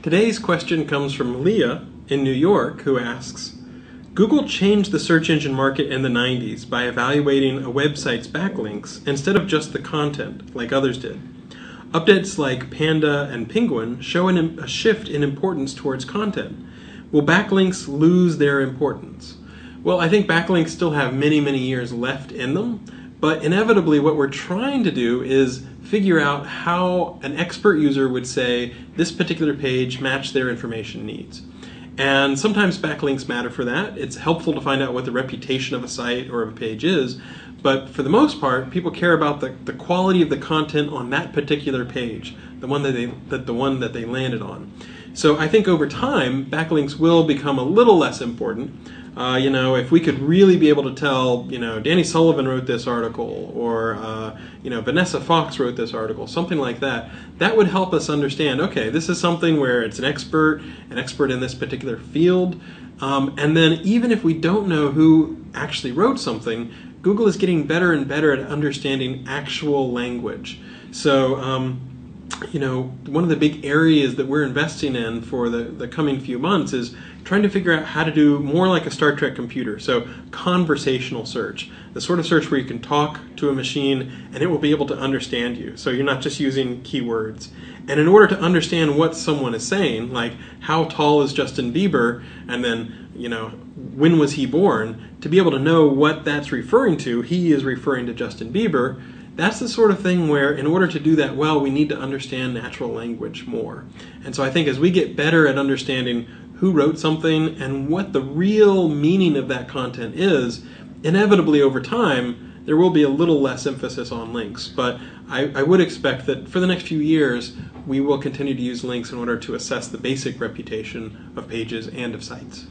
Today's question comes from Leah in New York, who asks, Google changed the search engine market in the 90s by evaluating a website's backlinks instead of just the content, like others did. Updates like Panda and Penguin show a shift in importance towards content. Will backlinks lose their importance? Well, I think backlinks still have many, many years left in them, but inevitably what we're trying to do is figure out how an expert user would say this particular page matched their information needs. And sometimes backlinks matter for that. It's helpful to find out what the reputation of a site or of a page is, but for the most part, people care about the quality of the content on that particular page, the one that they landed on. So I think over time, backlinks will become a little less important. If we could really be able to tell, Danny Sullivan wrote this article, or Vanessa Fox wrote this article, something like that, that would help us understand, okay, this is something where it's an expert in this particular field, and then even if we don't know who actually wrote something, Google is getting better and better at understanding actual language. So, one of the big areas that we're investing in for the coming few months is trying to figure out how to do more like a Star Trek computer, so conversational search, the sort of search where you can talk to a machine and it will be able to understand you, so you're not just using keywords. And in order to understand what someone is saying, like how tall is Justin Bieber, and then when was he born, to be able to know what that's referring to, he is referring to Justin Bieber. That's the sort of thing where, in order to do that well, we need to understand natural language more. And so I think as we get better at understanding who wrote something and what the real meaning of that content is, inevitably over time, there will be a little less emphasis on links. But I would expect that for the next few years, we will continue to use links in order to assess the basic reputation of pages and of sites.